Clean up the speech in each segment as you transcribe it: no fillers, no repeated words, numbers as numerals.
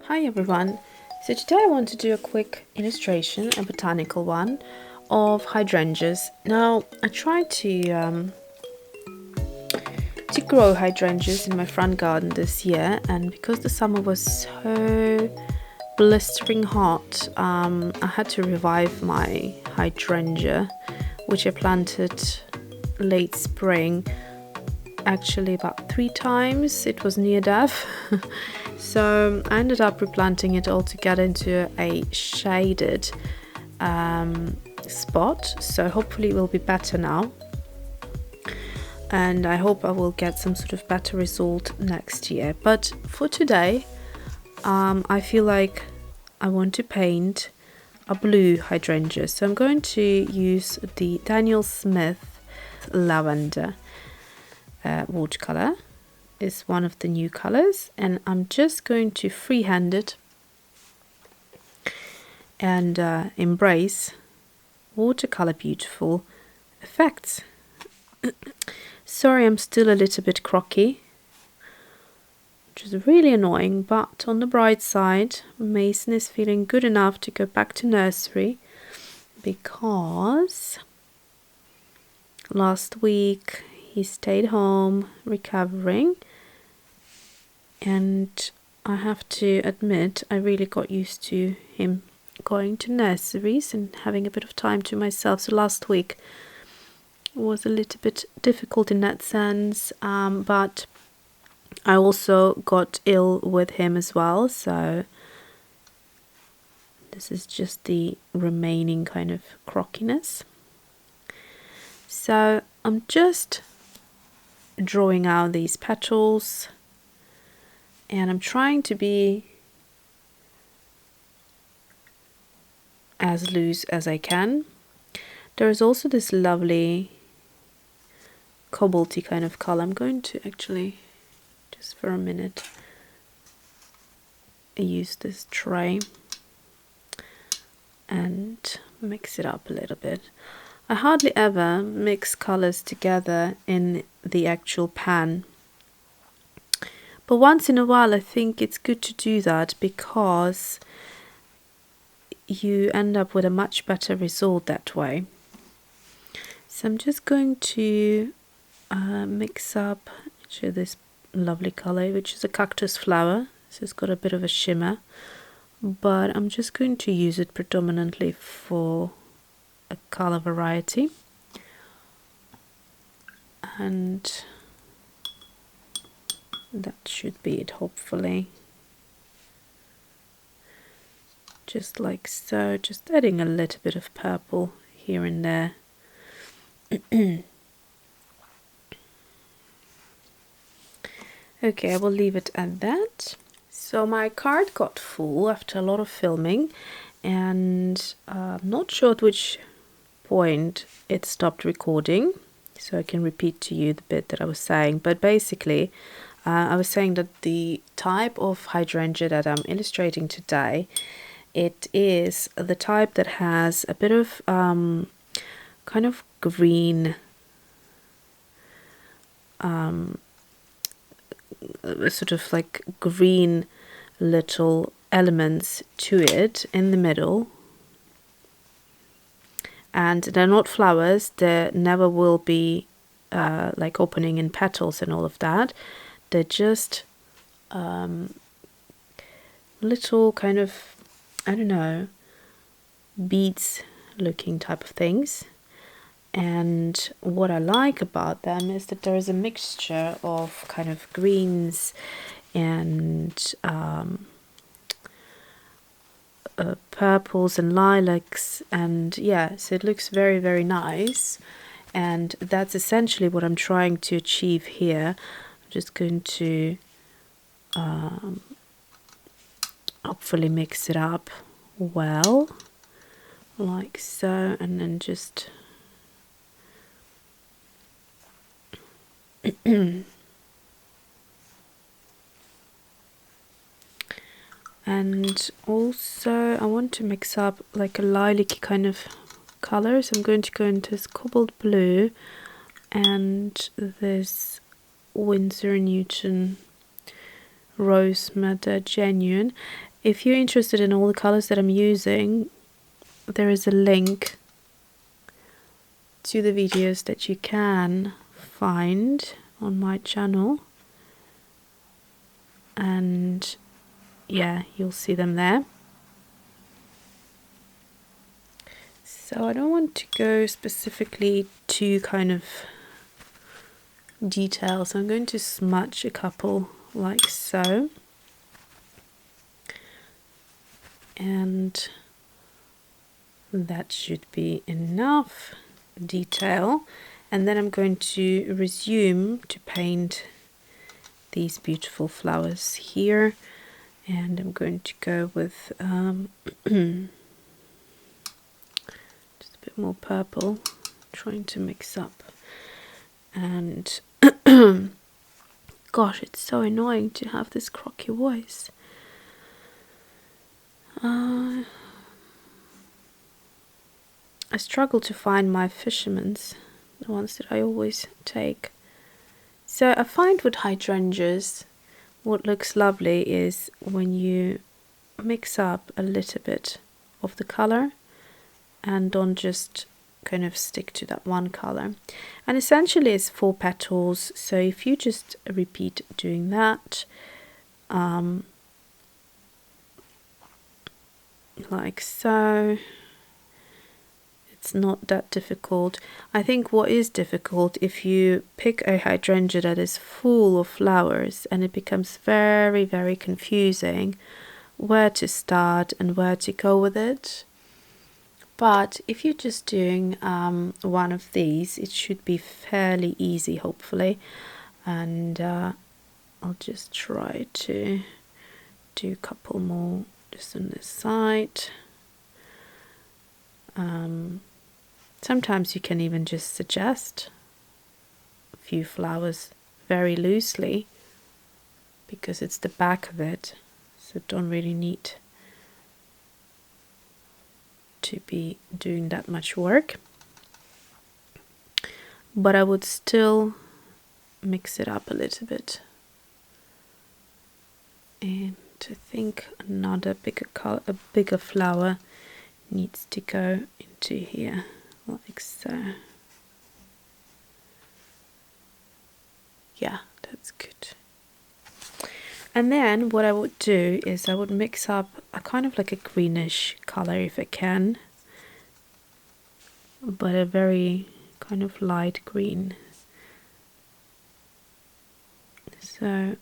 Hi everyone, so today I want to do a quick illustration, a botanical one, of hydrangeas. Now I tried to grow hydrangeas in my front garden this year, and because the summer was so blistering hot, I had to revive my hydrangea, which I planted late spring, actually about 3 times. It was near death. So I ended up replanting it all together into a shaded spot, so hopefully it will be better now, and I hope I will get some sort of better result next year. But for today I feel like I want to paint a blue hydrangea, so I'm going to use the Daniel Smith Lavender watercolor. Is one of the new colors, and I'm just going to freehand it and embrace watercolor beautiful effects. Sorry, I'm still a little bit croaky, which is really annoying, but on the bright side, Mason is feeling good enough to go back to nursery because last week he stayed home recovering, and I have to admit I really got used to him going to nurseries and having a bit of time to myself. So last week was a little bit difficult in that sense, but I also got ill with him as well, so this is just the remaining kind of crockiness. So I'm just drawing out these petals, and I'm trying to be as loose as I can. There is also this lovely cobalty kind of color. I'm going to actually just for a minute use this tray and mix it up a little bit. I hardly ever mix colors together in the actual pan, but once in a while I think it's good to do that because you end up with a much better result that way. So I'm just going to mix up actually this lovely color, which is a cactus flower, so it's got a bit of a shimmer, but I'm just going to use it predominantly for a color variety, and that should be it, hopefully. Just like so, just adding a little bit of purple here and there. Okay, I will leave it at that. So my card got full after a lot of filming, and I'm not sure at which point it stopped recording, so I can repeat to you the bit that I was saying. But basically I was saying that the type of hydrangea that I'm illustrating today, it is the type that has a bit of kind of green sort of like green little elements to it in the middle, and they're not flowers. There never will be like opening in petals and all of that. They're just little kind of, I don't know, beads looking type of things. And what I like about them is that there is a mixture of kind of greens and purples and lilacs, and yeah, so it looks very, very nice, and that's essentially what I'm trying to achieve here. I'm just going to hopefully mix it up well, like so, and then just and also I want to mix up like a lilac kind of color, so I'm going to go into this cobalt blue and this Winsor Newton Rose Madder Genuine. If you're interested in all the colors that I'm using, there is a link to the videos that you can find on my channel, and yeah, you'll see them there. So I don't want to go specifically to kind of details. I'm going to smudge a couple like so, and that should be enough detail. And then I'm going to resume to paint these beautiful flowers here, and I'm going to go with just a bit more purple, trying to mix up. And gosh, it's so annoying to have this croaky voice. I struggle to find my fisherman's, the ones that I always take. So I find with hydrangeas, what looks lovely is when you mix up a little bit of the color and don't just kind of stick to that one color. And essentially it's 4 petals, so if you just repeat doing that, like so, it's not that difficult. I think what is difficult, if you pick a hydrangea that is full of flowers, and it becomes very, very confusing where to start and where to go with it. But if you're just doing one of these, it should be fairly easy, hopefully. And I'll just try to do a couple more just on this side. Sometimes you can even just suggest a few flowers very loosely, because it's the back of it, so don't really need to be doing that much work. But I would still mix it up a little bit, and I think another bigger flower needs to go into here like so. Yeah, that's good. And then what I would do is I would mix up a kind of like a greenish color if I can, but a very kind of light green. So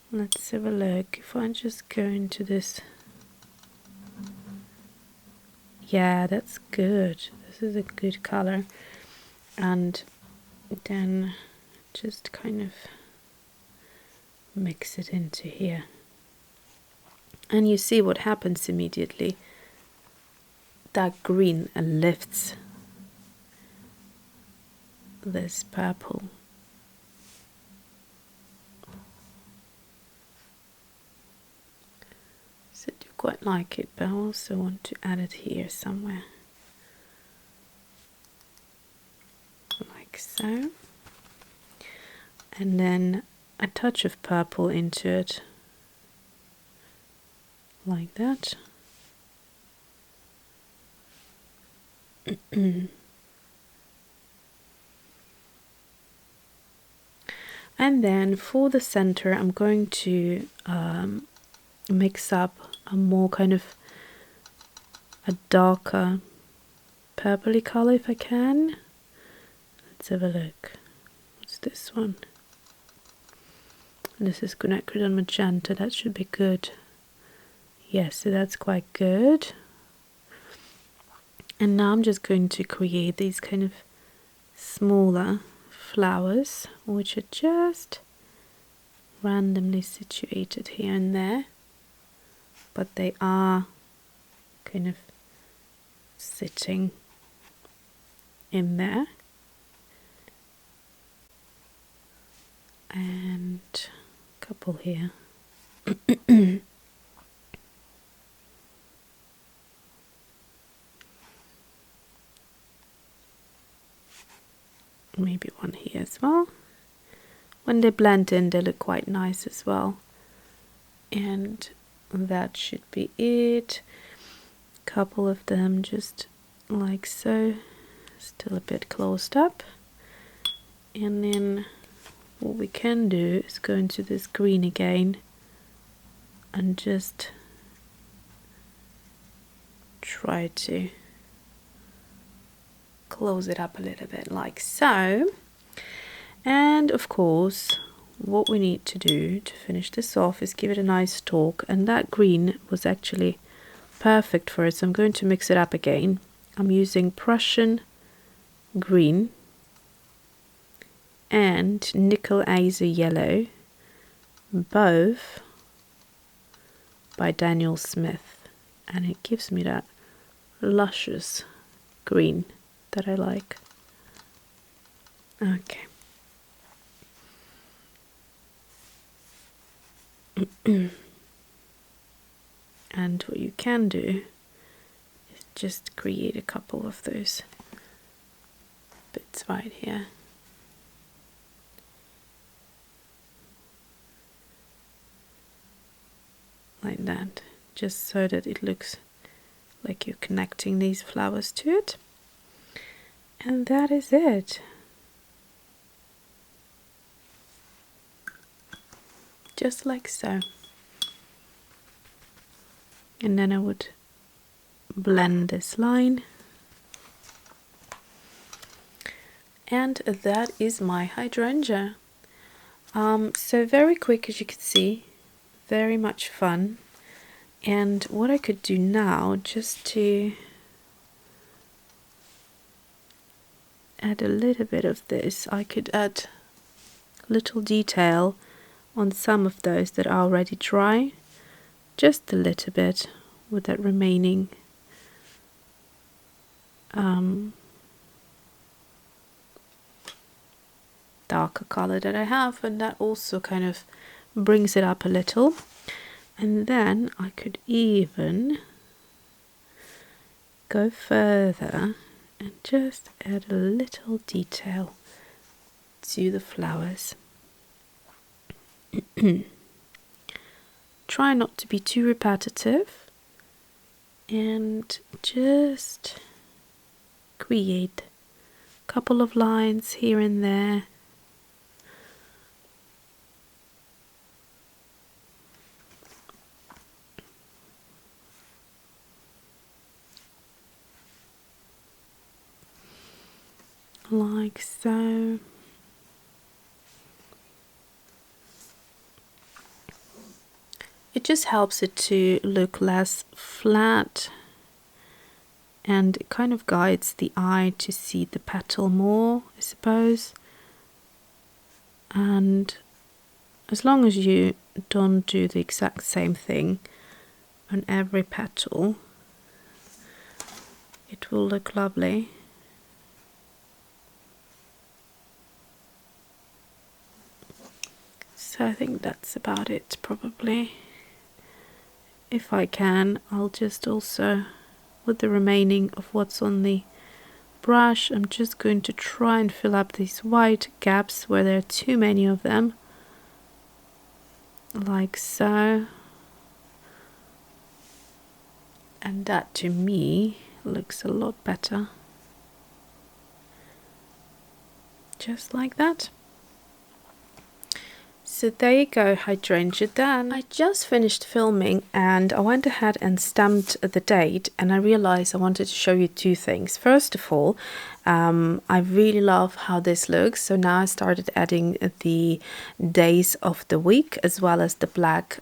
let's have a look. If I just go into this, yeah, that's good. This is a good color. And then just kind of mix it into here, and you see what happens immediately. That green lifts this purple. So I do quite like it, but I also want to add it here somewhere, like so. And then a touch of purple into it, like that. And then for the center, I'm going to mix up a more kind of a darker purpley color if I can. Let's have a look. What's this one? This is quinacridone magenta. That should be good. Yes, so that's quite good. And now I'm just going to create these kind of smaller flowers, which are just randomly situated here and there, but they are kind of sitting in there. And a couple here. Maybe one here as well. When they blend in, they look quite nice as well. And that should be it. Couple of them just like so, still a bit closed up. And then what we can do is go into this green again and just try to close it up a little bit like so. And of course what we need to do to finish this off is give it a nice talk, and that green was actually perfect for it, so I'm going to mix it up again. I'm using Prussian green and nickel azer yellow, both by Daniel Smith, and it gives me that luscious green that I like. Okay. And what you can do is just create a couple of those bits right here. Like that, just so that it looks like you're connecting these flowers to it. And that is it. Just like so. And then I would blend this line. And that is my hydrangea. So very quick, as you can see, very much fun. And what I could do now, just to add a little bit of this, I could add little detail on some of those that are already dry, just a little bit with that remaining darker color that I have, and that also kind of brings it up a little. And then I could even go further and just add a little detail to the flowers. Try not to be too repetitive and just create a couple of lines here and there. Like so. It just helps it to look less flat, and it kind of guides the eye to see the petal more, I suppose. And as long as you don't do the exact same thing on every petal, it will look lovely. So I think that's about it, probably. If I can, I'll just also, with the remaining of what's on the brush, I'm just going to try and fill up these white gaps where there are too many of them, like so. And that to me looks a lot better. Just like that. So there you go, hydrangea done. I just finished filming and I went ahead and stamped the date, and I realized I wanted to show you two things. First of all, I really love how this looks, so now I started adding the days of the week as well as the black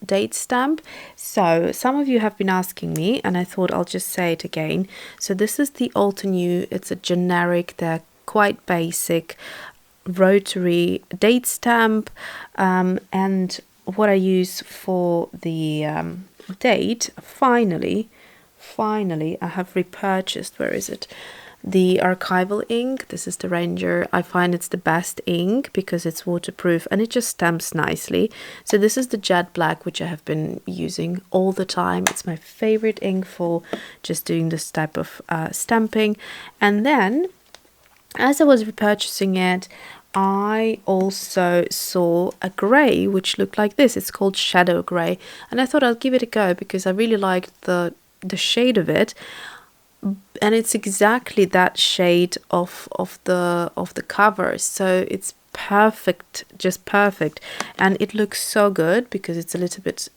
date stamp. So some of you have been asking me, and I thought I'll just say it again. So this is the Alter New, it's a generic, they're quite basic rotary date stamp, and what I use for the date, finally I have repurchased, where is it, the Archival ink. This is the Ranger. I find it's the best ink because it's waterproof and it just stamps nicely. So this is the jet black, which I have been using all the time. It's my favorite ink for just doing this type of stamping. And then as I was repurchasing it, I also saw a grey which looked like this. It's called shadow grey, and I thought I'll give it a go because I really liked the shade of it, and it's exactly that shade of the cover, so it's perfect, just perfect. And it looks so good because it's a little bit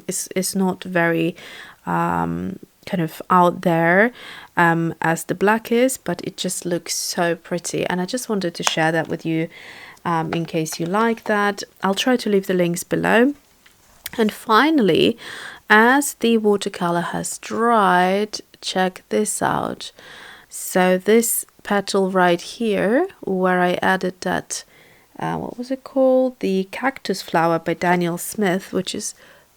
it's not very kind of out there as the black is, but it just looks so pretty, and I just wanted to share that with you in case you like that. I'll try to leave the links below. And finally, as the watercolor has dried, check this out. So this petal right here, where I added that what was it called, the Cactus flower by Daniel Smith, which is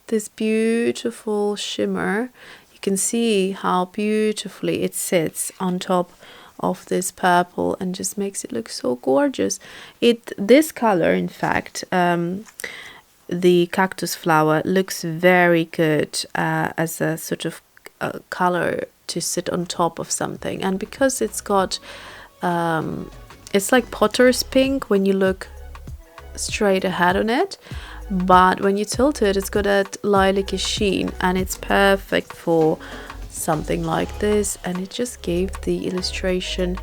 this beautiful shimmer. You can see how beautifully it sits on top of this purple and just makes it look so gorgeous. This color, in fact, the cactus flower, looks very good as a sort of color to sit on top of something. And because it's got it's like potter's pink when you look straight ahead on it, but when you tilt it, it's got that lilac-y sheen, and it's perfect for something like this. And it just gave the illustration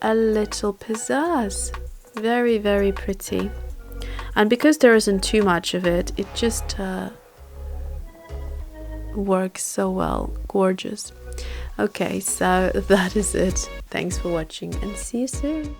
a little pizzazz. Very, very pretty. And because there isn't too much of it, it just works so well. Gorgeous. Okay, so that is it. Thanks for watching and see you soon.